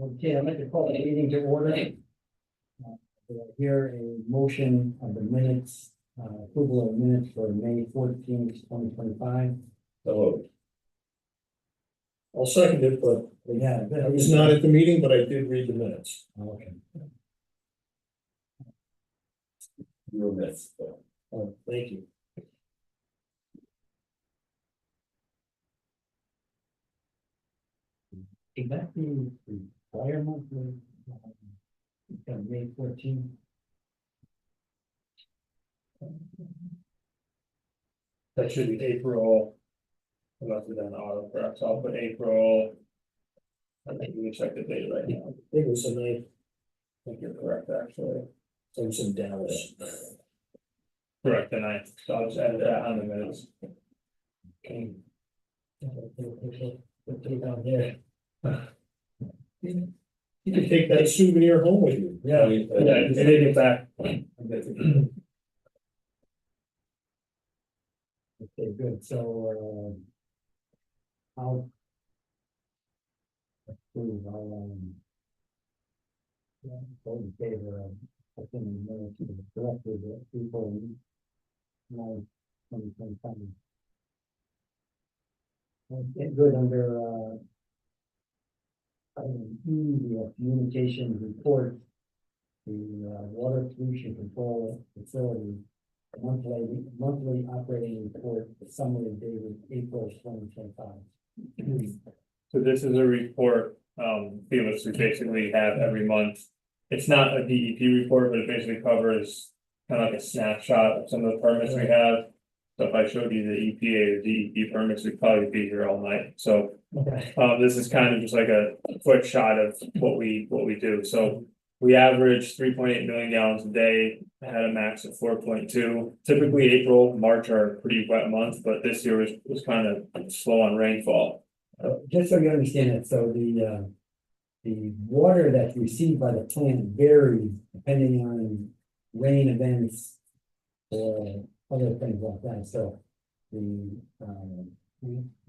Okay, I'd like to call the meeting to order. Here a motion of the minutes, approval of minutes for May 14th, 2025. So. I'll second it, but Yeah. I was not at the meeting, but I did read the minutes. Okay. You were missed. Oh, thank you. Is that the prior month? May 14th? That should be April. Unless it's an auto correct, so I'll put April. I think we can check the date right now. I think it was the night, I think you're correct, actually. I was in Dallas. Correct, the 9th, so I'll just add that on the minutes. Put it down there. You can take that souvenir home with you. Yeah, and then get back. Okay, good, so, I'll approve, yeah, vote in favor of, I think, the minutes to the director, the people, 2025. Okay, good, under, the communication report, the water pollution control facility, monthly operating report, the summary dated April 2025. So this is a report, Felix, we basically have every month. It's not a DEP report, but it basically covers kind of like a snapshot of some of the permits we have. So if I showed you the EPA or DEP permits, we'd probably be here all night, so. Okay. This is kind of just like a quick shot of what we do, so. We average 3.8 million gallons a day, had a max of 4.2. Typically, April, March are pretty wet months, but this year was kind of slow on rainfall. Just so you understand it, so the water that's received by the plant varies depending on rain events or other things like that, so the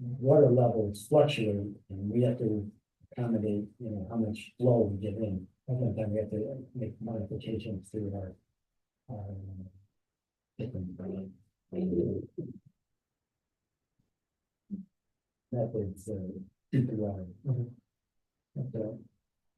water levels fluctuate and we have to accommodate, how much flow we get in. Sometimes we have to make modifications to our different methods to keep the water. So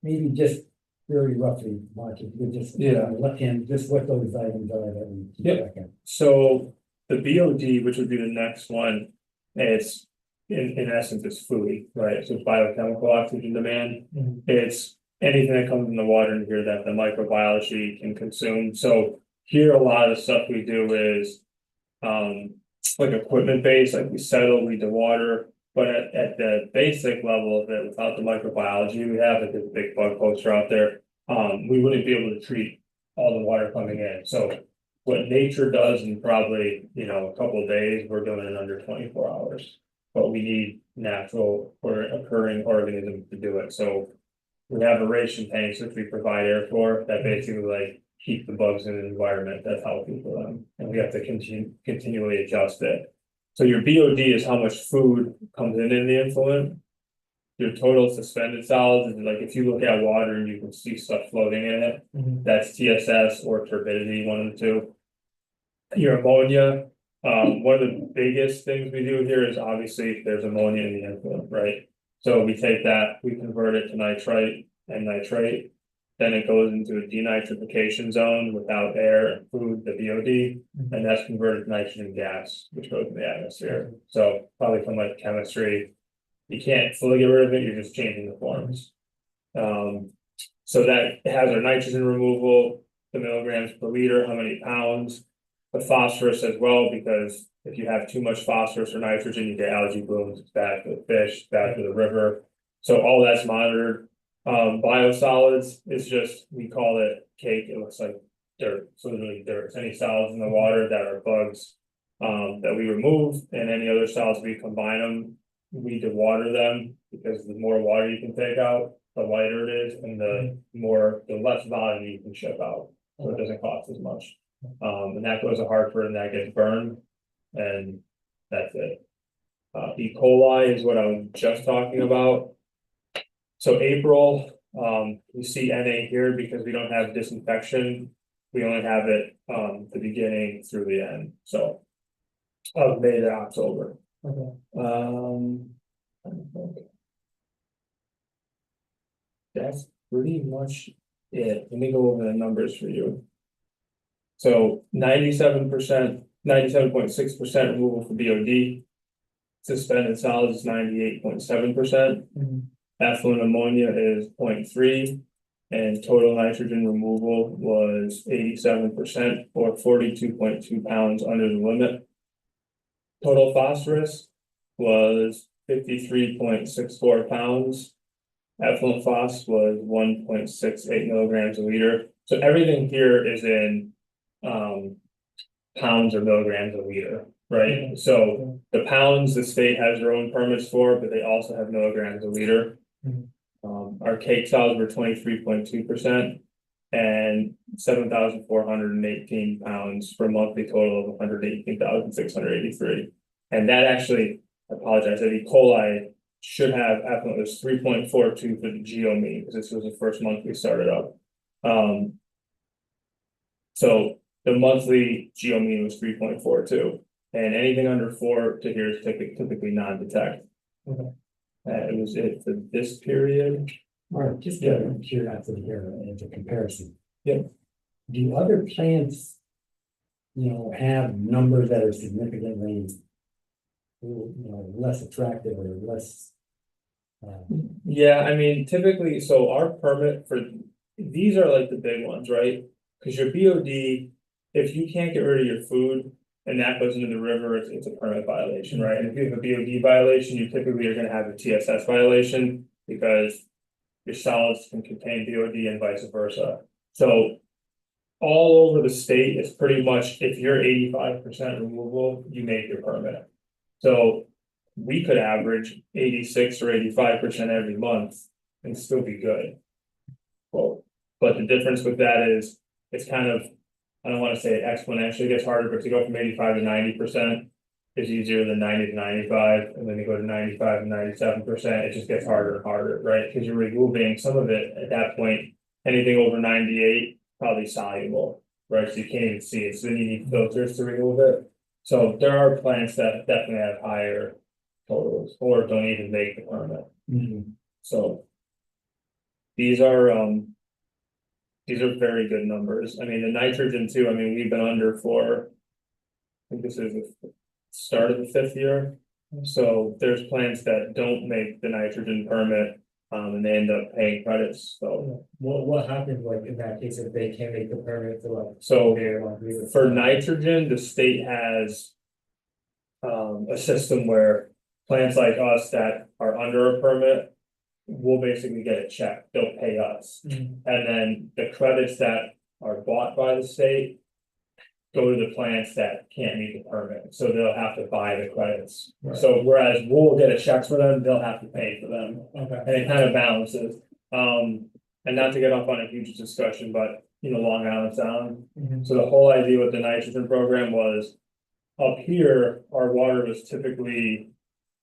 maybe just very roughly, Mark, if you could just left hand, just what those items are that we keep Yep. track of. So the BOD, which would be the next one, it's in essence, it's food, right? So biochemical oxygen demand. It's anything that comes in the water in here that the microbiology can consume. So here, a lot of the stuff we do is like equipment based, like we settle, we dewater. But at the basic level of it, without the microbiology we have, like there's a big bug poster out there, we wouldn't be able to treat all the water coming in. So what nature does in probably, a couple of days, we're doing it under 24 hours. But we need natural or occurring organisms to do it. So we have aeration tanks which we provide air for that basically like keep the bugs in an environment that's healthy for them. And we have to continually adjust it. So your BOD is how much food comes in the influent. Your total suspended solids is like if you look at water and you can see stuff floating in it, that's TSS or turbidity, one of the two. Your ammonia, one of the biggest things we do here is obviously there's ammonia in the influent, right? So we take that, we convert it to nitrite and nitrate. Then it goes into a denitrification zone without air and food, the BOD, and that's converted to nitrogen gas, which goes in the atmosphere. So probably from like chemistry, you can't fully get rid of it, you're just changing the forms. So that has our nitrogen removal, the milligrams per liter, how many pounds, the phosphorus as well, because if you have too much phosphorus or nitrogen, you get algae blooms, it's bad for the fish, bad for the river. So all that's monitored. Biosolids is just, we call it cake, it looks like dirt, so literally dirt. It's any solids in the water that are bugs that we remove, and any other solids we combine them, we dewater them, because the more water you can take out, the lighter it is, and the less volume you can ship out, so it doesn't cost as much. And that goes to Hartford and that gets burned, and that's it. E. coli is what I was just talking about. So April, You see NA here because we don't have disinfection. We only have it, the beginning through the end, so. Of May to October. Okay. That's pretty much it. Let me go over the numbers for you. So 97%, 97.6% removal for BOD. Suspended solids is 98.7%. Effluent ammonia is 0.3. And total nitrogen removal was 87% or 42.2 pounds under the limit. Total phosphorus was 53.64 pounds. Effluent phos was 1.68 milligrams a liter. So everything here is in pounds or milligrams a liter, right? So the pounds, the state has their own permits for, but they also have milligrams a liter. Our cake solids were 23.2% and 7,418 pounds for a monthly total of 118,683. And that actually, I apologize, that E. coli should have effluent was 3.42 for the geo mean, because this was the first month we started up. So the monthly geo mean was 3.42, and anything under 4 to here is typically non-detect. Okay. It was it for this period. All right, just out of curiosity here, as a comparison. Yep. Do other plants, have numbers that are significantly, less attractive or less? Yeah, I mean, typically, so our permit for, these are like the big ones, right? Cause your BOD, if you can't get rid of your food and that goes into the river, it's a permit violation, right? And if you have a BOD violation, you typically are gonna have a TSS violation because your solids can contain BOD and vice versa. So all over the state, it's pretty much, if you're 85% removal, you make your permit. So we could average 86 or 85% every month and still be good. Well, but the difference with that is, it's kind of, I don't wanna say it exponentially gets harder, but to go from 85 to 90% is easier than 90 to 95, and then you go to 95 to 97%, it just gets harder and harder, right? Cause you're removing some of it at that point, anything over 98, probably soluble, right? So you can't even see it, so then you need filters to remove it. So there are plants that definitely have higher totals, or don't even make the permit, so. These are very good numbers. I mean, the nitrogen too, I mean, we've been under for. I think this is the start of the 5th year. So there's plants that don't make the nitrogen permit, and they end up paying credits, so. What happens like in that case if they can't make the permit to like? So for nitrogen, the state has. A system where plants like us that are under a permit. We'll basically get a check, they'll pay us, and then the credits that are bought by the state. Go to the plants that can't meet the permit, so they'll have to buy the credits. Right. So whereas we'll get a check for them, they'll have to pay for them, Okay. and it kind of balances. And not to get off on a huge discussion, but Long Island Sound. So the whole idea with the nitrogen program was. Up here, our water was typically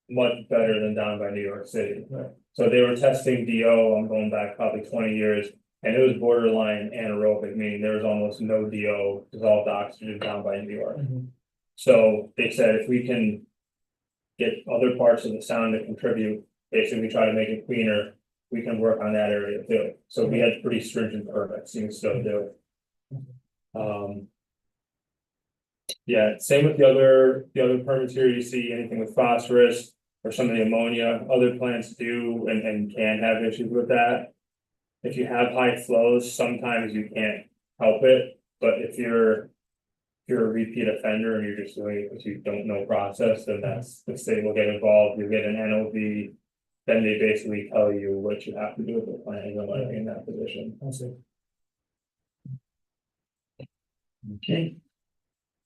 much better than down by New York City. Right. So they were testing DO, I'm going back probably 20 years, and it was borderline anaerobic, meaning there was almost no DO, dissolved oxygen down by New York. So they said if we can get other parts of the sound to contribute, basically try to make it cleaner, we can work on that area too. So we had pretty stringent permits, you can still do. Yeah, same with the other permits here, you see anything with phosphorus or some of the ammonia, other plants do and can have issues with that. If you have high flows, sometimes you can't help it, but if you're a repeat offender and you're just doing it because you don't know process, then that's, the state will get involved, you get an NOV. Then they basically tell you what you have to do with the plant, and you're in that position. I see. Okay.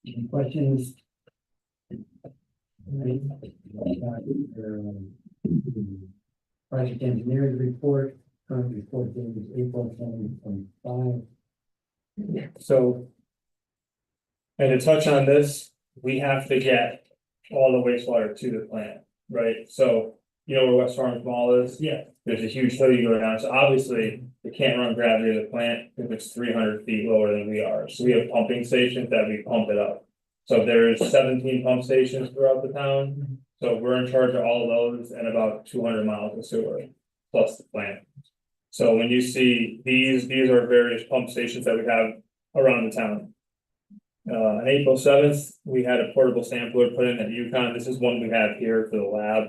Any questions? Project engineering report, current report date is April 2025. So. And to touch on this, we have to get all the wastewater to the plant, right? So you know where West Farms Mall is? Yeah. There's a huge hill you go down, so obviously you can't run gravity to the plant if it's 300 feet lower than we are, so we have pumping stations that we pump it up. So there's 17 pump stations throughout the town, so we're in charge of all of those and about 200 miles of sewer, plus the plant. So when you see these are various pump stations that we have around the town. On April 7th, we had a portable sampler put in at Yukon. This is one we have here for the lab.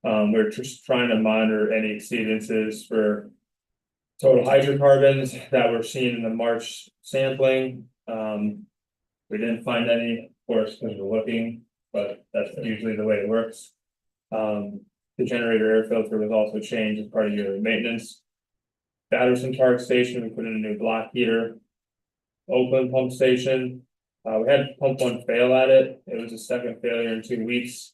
We're just trying to monitor any exceedances for total hydrocarbons that were seen in the March sampling. We didn't find any, of course, because we're looking, but that's usually the way it works. The generator air filter was also changed as part of your maintenance. Batterson Park Station, we put in a new block heater. Oakland Pump Station, we had pump one fail at it. It was a second failure in 2 weeks.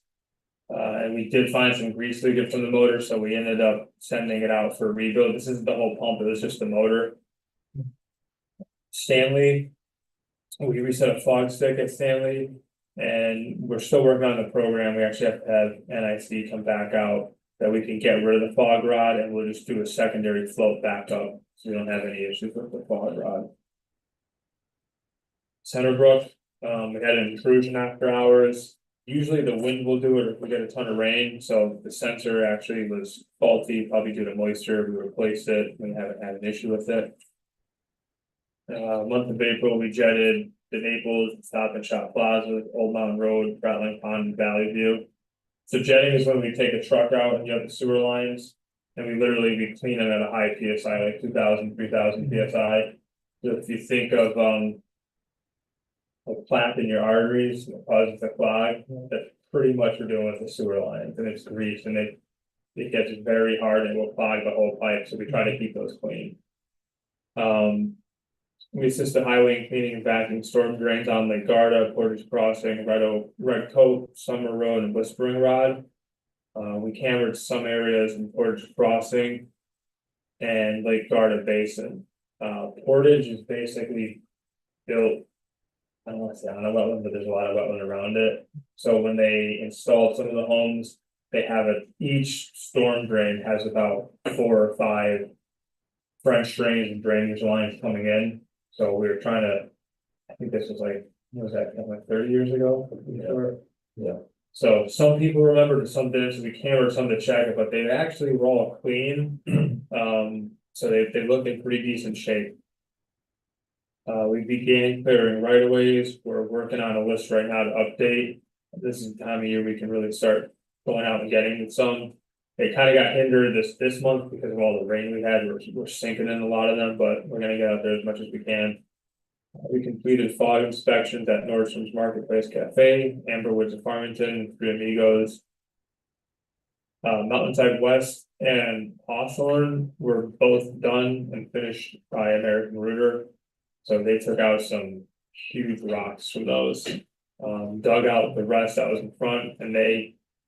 And we did find some grease leakage from the motor, so we ended up sending it out for a rebuild. This isn't the whole pump, it was just the motor. Stanley, we reset a fog stick at Stanley, and we're still working on the program. We actually have to have NIC come back out that we can get rid of the fog rod, and we'll just do a secondary float backup, so we don't have any issues with the fog rod. Centerbrook, we had an intrusion after hours. Usually the wind will do it if we get a ton of rain, so the sensor actually was faulty, probably due to moisture. We replaced it, we haven't had an issue with it. Month of April, we jetted the Naples, Stop and Shop Plaza, Old Mountain Road, Rattling Pond, and Valley View. So jetting is when we take a truck out and you have the sewer lines, and we clean them at a high PSI, like 2,000, 3,000 PSI. So if you think of a plaque in your arteries that causes a clog, that's pretty much what we're doing with the sewer lines, and it's grease, and it gets very hard and will clog the whole pipe, so we try to keep those clean. We assist the highway in cleaning and vacuuming storm drains on Lake Garda, Portage Crossing, Red Coat, Summer Road, and Whispering Rod. We cambered some areas in Portage Crossing and Lake Garda Basin. Portage is basically built, I don't want to say on a wetland, but there's a lot of wetland around it. So when they installed some of the homes, they have each storm drain has about 4 or 5 French drains and drainage lines coming in. So we were trying to, I think this was like, what was that, like 30 years ago? Yeah. So some people remember, some didn't, so we cambered some to check it, but they actually were all clean. So they look in pretty decent shape. We began clearing right of ways. We're working on a list right now to update. This is the time of year we can really start going out and getting some. They kind of got hindered this month because of all the rain we had. We're sinking in a lot of them, but we're gonna get out there as much as we can. We completed fog inspections at Nordstrom's Marketplace Cafe, Amberwoods of Farmington, Three Amigos. Mountainside West and Hawthorne were both done and finished by American Rooter. So they took out some huge rocks from those, dug out the rest that was in front, and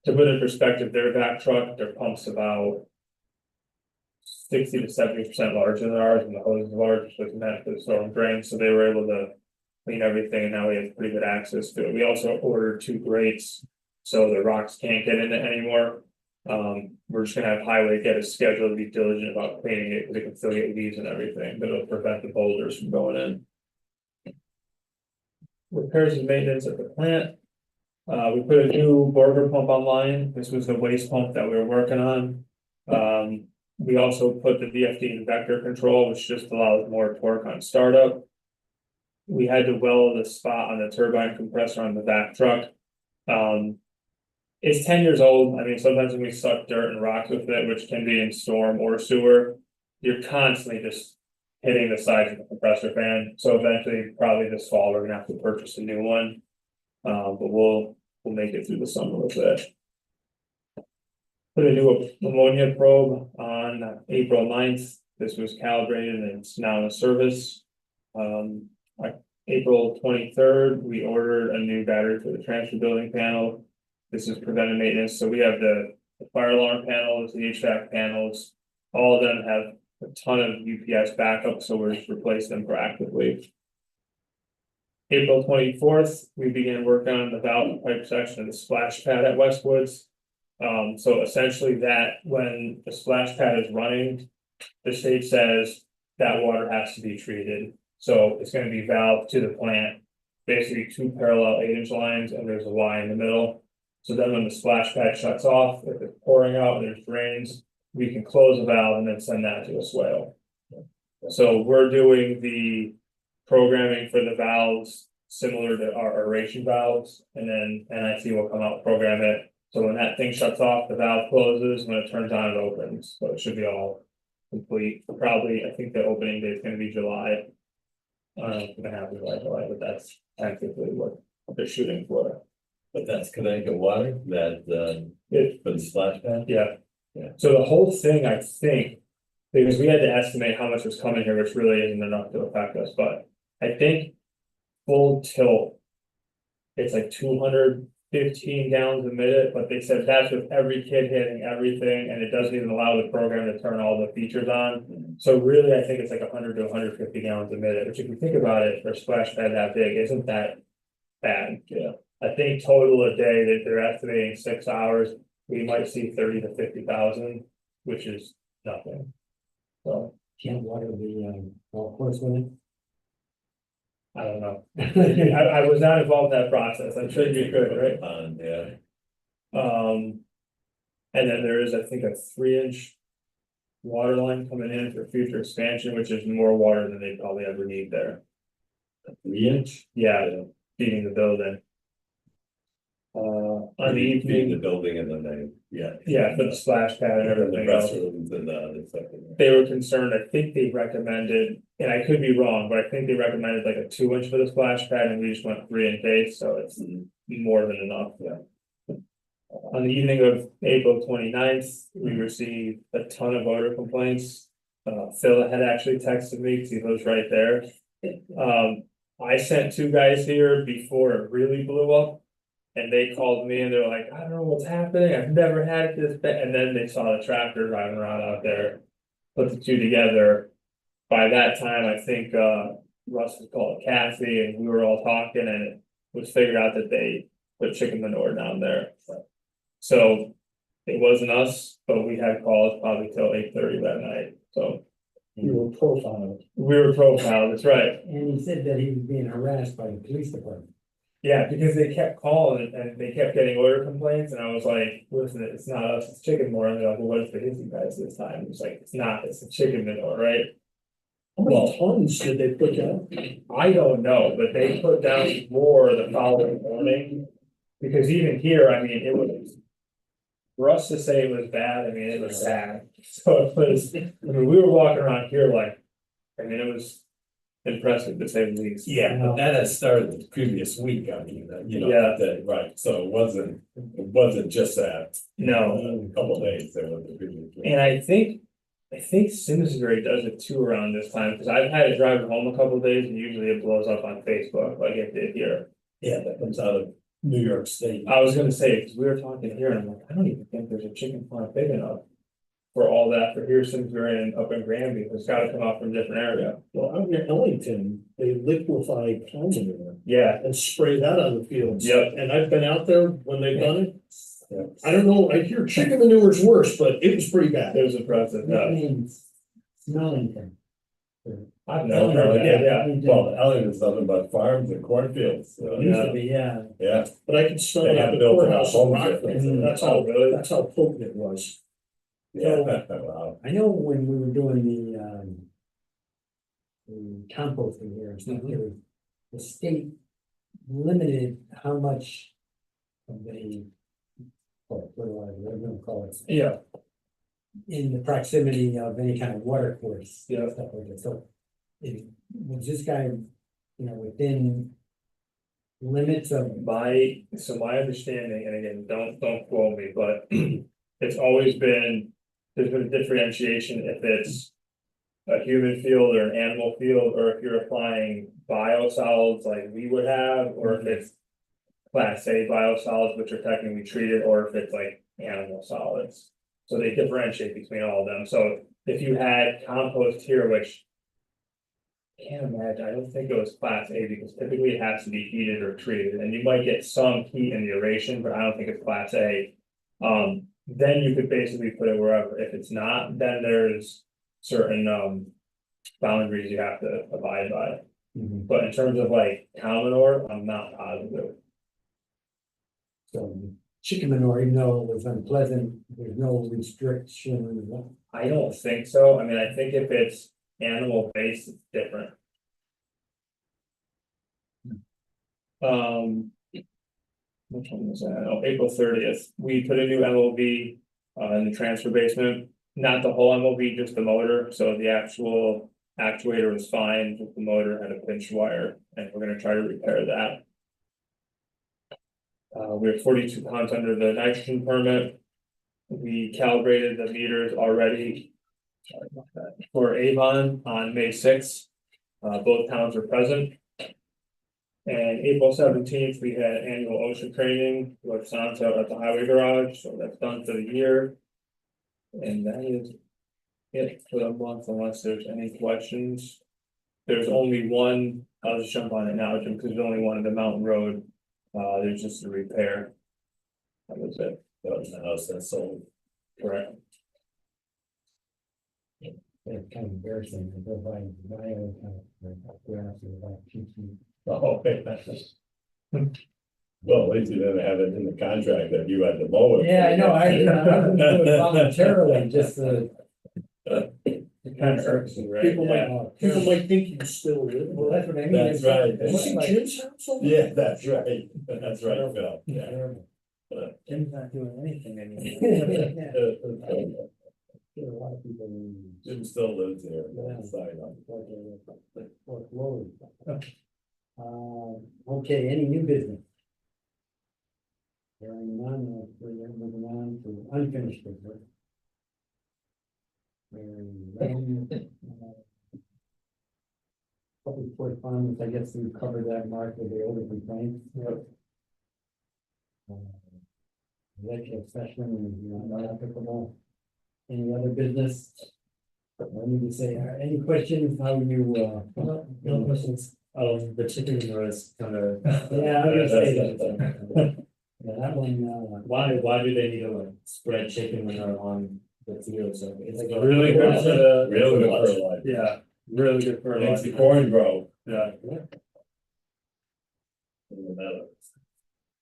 to put in perspective, their back truck, their pump's about 60 to 70% larger than ours, and the hose is large, which was meant for the storm drain. So they were able to clean everything, and now we have pretty good access to it. We also ordered 2 grates, so the rocks can't get in it anymore. We're just gonna have highway get a schedule to be diligent about cleaning it, because it can still get leaves and everything, but it'll prevent the boulders from going in. Repairs and maintenance at the plant. We put a new Borger pump online. This was the waste pump that we were working on. We also put the VFD in vector control, which just allows more torque on startup. We had to weld the spot on the turbine compressor on the back truck. It's 10 years old. I mean, sometimes when we suck dirt and rocks with it, which can be in storm or sewer, you're constantly just hitting the sides of the compressor fan. So eventually, probably this fall, we're gonna have to purchase a new one. But we'll make it through the summer with it. Put a new ammonia probe on April 9th. This was calibrated and it's now in service. April 23rd, we ordered a new battery for the transfer building panel. This is preventive maintenance. So we have the fire alarm panels, the HVAC panels, all of them have a ton of UPS backup, so we're just replacing them proactively. April 24th, we began working on the valve pipe section of the splash pad at Westwoods. So essentially that when the splash pad is running, the state says that water has to be treated. So it's gonna be valved to the plant, basically two parallel 8-inch lines, and there's a Y in the middle. So then when the splash pad shuts off, if it's pouring out and there's drains, we can close the valve and then send that to a swale. So we're doing the programming for the valves similar to our aeration valves, and then NIC will come out, program it. So when that thing shuts off, the valve closes, when it turns on, it opens, so it should be all complete. Probably, I think the opening date is gonna be July. I don't know if it's gonna happen by July, but that's technically what they're shooting for. But that's Connecticut water, that, It, for the splash pad? yeah. So the whole thing, I think, because we had to estimate how much was coming here, which really isn't enough to affect us, but I think. Full tilt. It's like 215 gallons a minute, but they said that's with every kid hitting everything, and it doesn't even allow the program to turn all the features on. So really, I think it's like 100 to 150 gallons a minute, which if you think about it, for a splash pad that big, isn't that bad? Yeah. I think total a day that they're estimating 6 hours, we might see 30 to 50,000, which is nothing. So, Can't water the, golf course with it. I don't know. I was not involved in that process. I'm sure you could, right? Yeah, And then there is, I think, a 3-inch. Water line coming in for future expansion, which is more water than they probably ever need there. 3-inch. Yeah, feeding the building. On the Feeding the evening, building and then they, yeah, for the splash pad and and the everything else. restrooms and the second. They were concerned, I think they recommended, and I could be wrong, but I think they recommended like a 2-inch for the splash pad and we just went 3 in case, so it's more than enough, yeah. On the evening of April 29th, we received a ton of voter complaints. Phil had actually texted me because he lives right there. I sent 2 guys here before it really blew up. And they called me and they're like, I don't know what's happening, I've never had it this bad, and then they saw the tractor driving around out there. Put the 2 together. By that time, I think Russ was called Kathy and we were all talking and it was figured out that they put chicken manure down there. So it wasn't us, but we had calls probably till 8:30 that night, so. You were profiled. We were profiled, that's right. And he said that he was being harassed by the police department. Yeah, because they kept calling and they kept getting odor complaints and I was like, listen, it's not us, it's chicken manure. And they're like, well, what if it is you guys this time? It was like, it's not, it's the chicken manure, right? How many tons did they put down? I don't know, but they put down more the following morning. Because even here, I mean, it was. For us to say it was bad, I mean, it was sad. So it was, I mean, we were walking around here like, I mean, it was impressive to say the least. Yeah, but that had started the previous week, I mean, Yeah. right, so it wasn't just that. No, A couple of days there was the previous week. and I think Simsbury does it too around this time, because I've had it drive home a couple of days and usually it blows up on Facebook like it did here. Yeah, that comes out of New York State. I was gonna say, because we were talking here and I'm like, I don't even think there's a chicken farm big enough. For all that, for here, Simsbury and up in Granby, it's gotta come out from a different area. Well, out in Ellington, they liquefy cow manure Yeah, and spray that on the fields. Yep. And I've been out there when they've done it. Yeah. I don't know, I hear chicken manure's worse, but it was pretty bad. it was impressive, That yeah. means smelling thing. I've never heard of that, yeah. Well, Ellington is nothing but farms and cornfields, so, It used to be, yeah. yeah. But I could smell They it have at the built courthouse in homes Rockford. there. That's Oh, how, really? that's how potent it was. Yeah, wow. I know when we were doing the composting here and stuff, there was, the state limited how much of the, whatever we're gonna call it, Yeah, in the proximity of any kind of water course. Yeah. Stuff like that, so was this guy, within limits of, so my understanding, and again, don't quote me, but it's always been, there's been a differentiation if it's a human field or an animal field, or if you're applying biosolids like we would have, or if it's Class A biosolids, which are technically treated, or if it's like animal solids. So they differentiate between all of them, so if you had compost here, which I can't imagine, I don't think it was Class A, because typically it has to be heated or treated, and you might get some heat in the aeration, but I don't think it's Class A. Then you could basically put it wherever. If it's not, then there's certain, boundaries you have to abide by. Mhm. But in terms of like cow manure, I'm not positive. So chicken manure, even though it was unpleasant, there's no restriction. I don't think so. I mean, I think if it's animal based, it's different. Which one was that? Oh, April 30th, we put a new MOV in the transfer basement. Not the whole MOV, just the motor, so the actual actuator was fine, just the motor had a pinch wire, and we're gonna try to repair that. We're 42 pounds under the nitrogen permit. We calibrated the meters already. Sorry about that. For Avon on May 6th, both towns were present. And April 17th, we had annual OSHA training with Santo at the highway garage, so that's done for the year. And that is it for the month, unless there's any questions. There's only one, I'll just jump on it now, Jim, because there's only one in the Mountain Road. There's just a repair. That was it, That was the house that's sold. correct? It's kind of embarrassing, I go by bio, grass or like teaching. Oh, okay. Well, at least you didn't have it in the contract that you had to mow it. Yeah, I know, I would do it voluntarily, just to. It kind of irks me, right? People Yeah. People might think you still live. Well, that's what I mean. That's right. It's Was it like- Jim's house over? Yeah, that's right, Phil, yeah. Terrible. Jim's not doing anything anymore. Yeah, a lot of people. Jim still lives there, Yeah. inside on. Okay, any new business? Hearing none, we're moving on to unfinished business. Public correspondence, I guess we covered that, Mark, with the older complaints. Yep. Executive session is not applicable. Any other business? I need to say, any questions, how you, No questions. The chicken was kind of. Yeah, I was gonna say that. Yeah, that one, Why do they need to like spread chicken when they're on the field? So it's like Really good for the. Really good fertilizer. Yeah, really good for Makes the like, corn grow. yeah. In the meadow.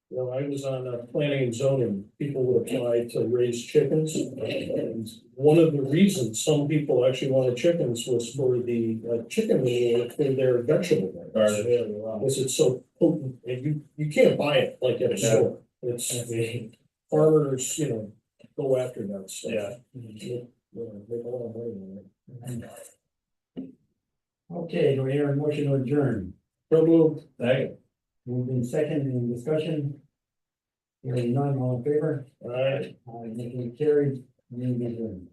Well, I was on planning and zoning, people would apply to raise chickens. And one of the reasons some people actually wanted chickens was for the chicken manure for their vegetable gardens. Because it's so potent, and you can't buy it like at a Yeah. store. It's farmers, go after that stuff. Yeah. Make a lot of money on it. okay, do we hear a motion to adjourn? So moved. Second. Moved in second in discussion. Hearing none, all in favor? All right. Making it carried, meeting adjourned.